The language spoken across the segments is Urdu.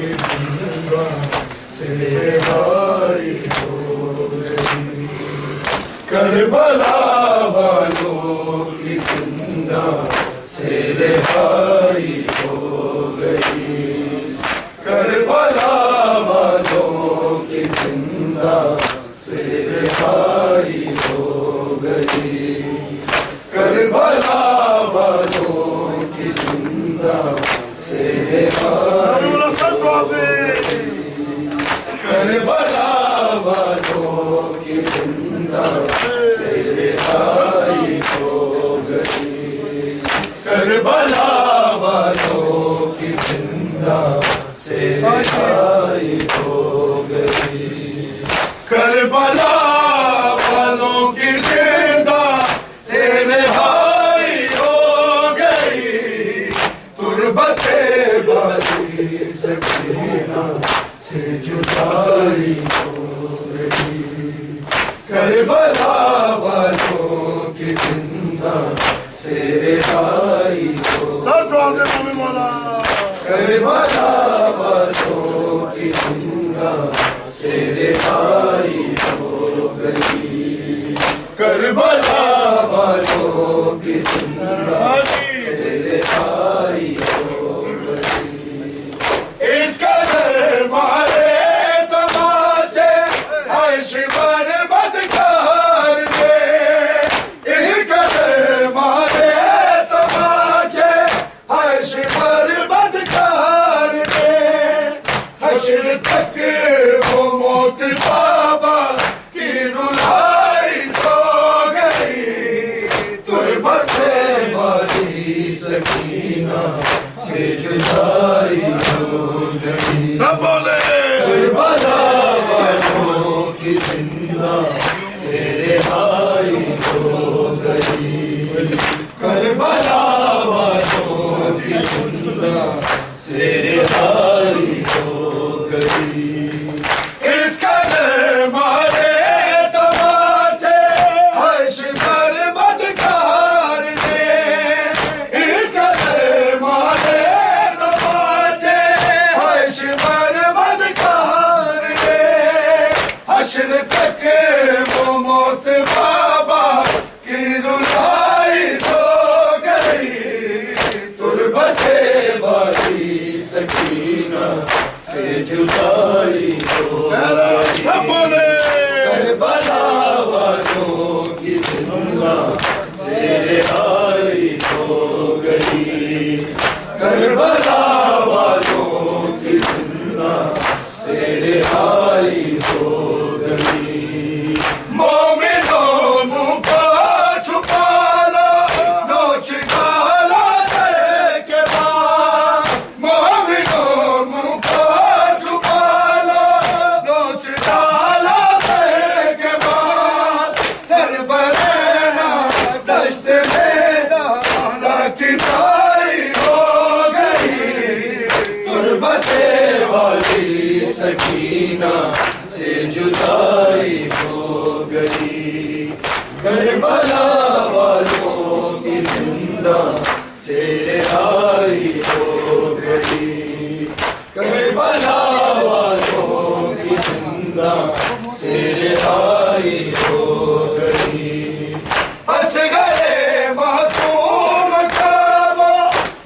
کی زندہ سے رہائی ہو گئی، کربلا والوں کی زندہ سے رہائی ہو گئی، کربلا والوں کی زندہ سے رہائی ہو گئی، کربلا والوں کی زندہ سے رہائی ہو گئی، کربلا والوں کی زندہ سے رہائی ہو گئی، کربلا والوں کی زندہ سے رہائی ہو گئی، کربلا والوں کی زندہ سے رہائی ہو گئی، تربت بازی سکینہ سے جدائی ہو گئی، کربلا والوں کی زندہ سے رہائی ہو گئی، کربلا والوں کی زندہ سے رہائی ہو گئی، کربلا والوں کی زندہ سے رہائی ہو گئی، اس قدر مارے تماچے عیش برباد کر کے، اس قدر مارے تماچے عیش برباد کر کے، حشر تک وہ موت بابا کی رلائی سو گئی، تربت بازی سکینہ سے جدائی ہو گئی، کربلا والوں کی زندہ سے رہائی ہو گئی، کربلا والوں کی زندہ سے رہائی ہو گئی، اس قدر مارے تماچے عیش برباد کر کے، اس قدر مارے تماچے عیش برباد کر کے، حشر تک وہ موت بابا کی رلائی سو گئی، تربت بازی سکینہ سے جدائی ہو گئی، کربلا والوں کی زندہ سے رہائی ہو گئی، کربلا والوں کی زندہ سے رہائی ہو گئی، مومنوں منہ کو چھپا لو نوچ ڈالا دے کے بعد، مومنوں منہ کو چھپا لو نوچ ڈالا دے کے بعد، سربرینا دشت میں دارا کی تائی ہو گئی، تربت والی سکینہ سے جدائی ہو گئی، کربلا والوں کی زندہ سے رہائی ہو گئی، کربلا والوں کی زندہ سے رہائی ہو گئی، اصغر معصوم کا وہ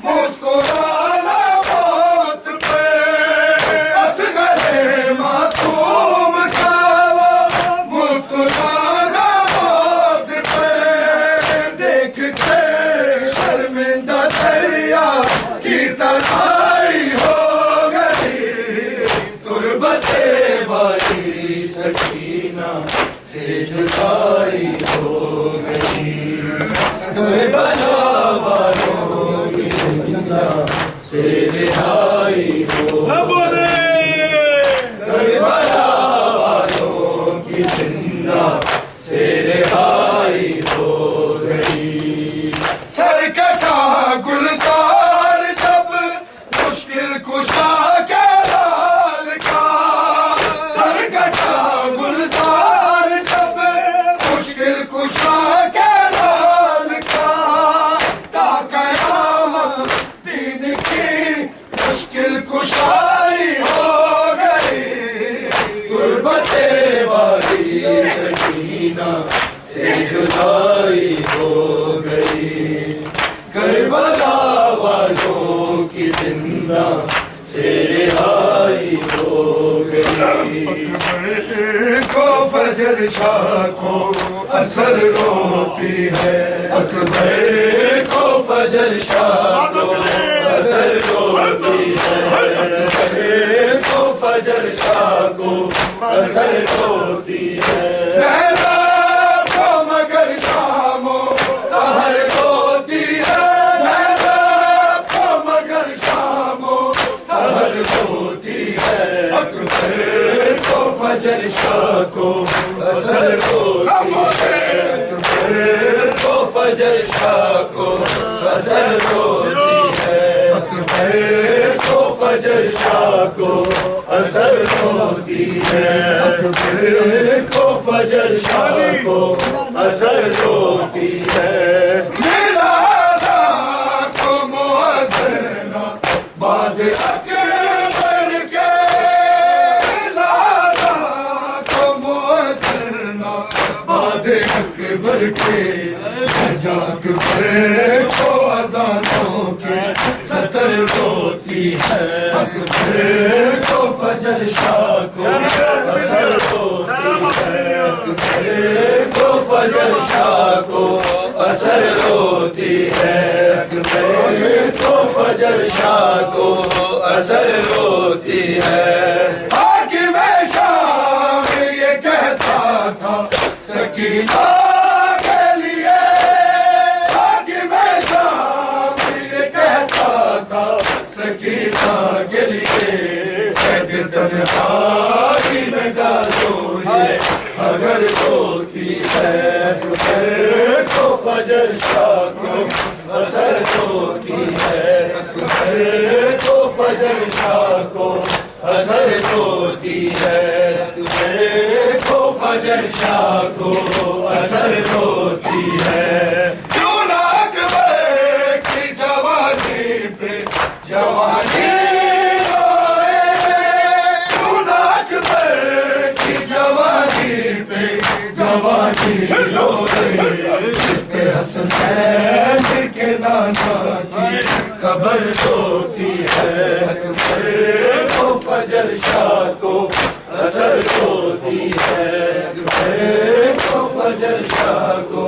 مسکرانا موت پہ، اصغر معصوم کا وہ مسکرانا موت پہ، دیکھ کے شرمندہ دریا کی تنہائی ہو گئی، تربت والی سکینہ سے جدائی ہو گئی، کربلا والوں کی زندہ سے رہائی ہو گئی، کربلا والوں کی زندہ سے رہائی ہو گئی، سر کٹا گلزار جب مشکل کشا کے لال کا، سر کٹا گلزار جب مشکل کشا کے لال کا، تا قیامت دین کی مشکل کشائی جدائی ہو گئی کربلا والوں کی زندہ سے رہائی ہو گئی اکبر کو فجر شاہ کو اثر روتی ہے اکبر کو فجر شاہ کو اثر روتی ہے اکبر کو فجر شاہ کو اثر روتی ہے زہرا کو مگر شام و سحر روتی ہے زہرا کو مگر شام و سحر روتی ہے اکبر کو فجر شاہ کو اثر روتی ہے اکبر کو فجر شاہ کو اثر روتی ہے اکبر کو فجر شاہ کو اثر روتی ہے اکبر کو فجر شاہ کو اثر روتی ہے میلادہ کو مؤذن بعد اکبر کے میلادہ کو مؤذن بعد اکبر کے اکبر کو اذانوں کے سطر روتی ہے اکبر کو فجر شاہ کو اثر روتی ہے اکبر کو فجر شاہ کو اثر روتی ہے اکبر کو فجر شاہ کو اثر روتی ہے حاکم شام یہ کہتا تھا سکینہ تنہائی میں ڈالو یہ اگر روتی ہے اکبر کو فجر شاہ کو اثر روتی ہے اکبر کو فجر شاہ کو اثر روتی ہے اکبر کو فجر شاہ کو اثر روتی ہے کیوں نہ اکبر کی جوانی پہ جوانی جوانی لوٹے جس پہ حسنین کے نانا کی قبر ہوتی ہے اکبر کو فجر شاہ کو اثر ہوتی ہے اکبر کو فجر شاہ کو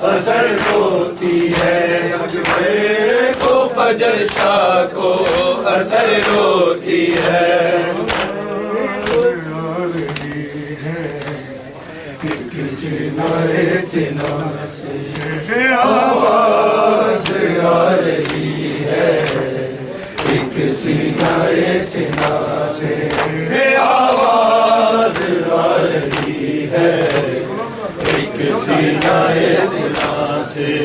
اثر ہوتی ہے اکبر کو فجر شاہ کو اثر ہوتی ہے سینہ سینہ سے آواز آ رہی ہے ایک سینہ سینہ سے آواز آ رہی ہے ایک سینہ سینہ سے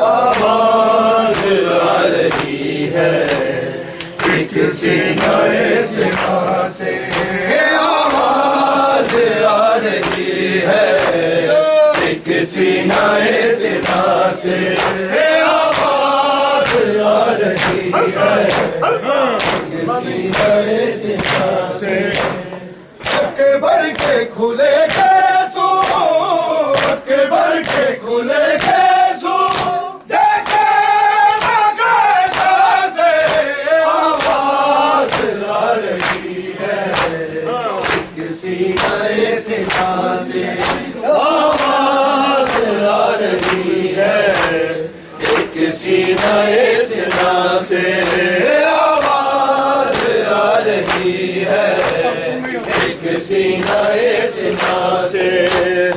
آواز آ رہی ہے ایک سینہ سینہ سے آواز آ رہی ہے ایک سینہ سینہ سے آواز آ رہی ہے ایک سینہ سینہ سے اکبر کے کھلے گیسو اکبر کے کھلے گیسو دیکھے مگشا سے آواز آ رہی ہے ایک سینہ سینہ سے آواز آ رہی ہے ایک سینہ سینہ سے آواز آ رہی ہے ایک سینہ سینہ سے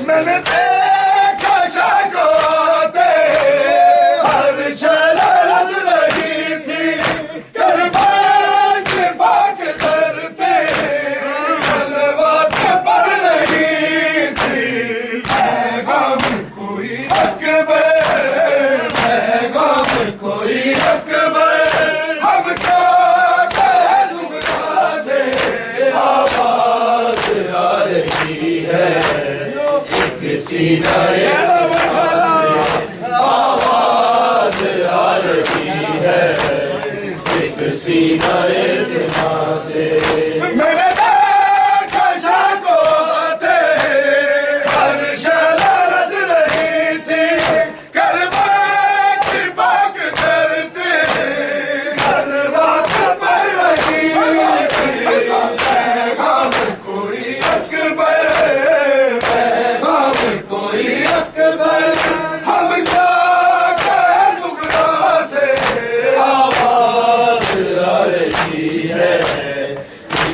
میں نے دیکھا شاگوتے ہر شرط رہی تھی کربلا کے پاک کرتے حلوات پڑ رہی تھی پیغام کوئی اکبر پیغام کوئی اکبر ہم کیا کہہ دنیا سے آواز آ رہی ہے ایک سینہ آواز آ رہی ہے ایک سینہ سینہ سے میں نے دیکھا شاگوتے ہر شرط رہی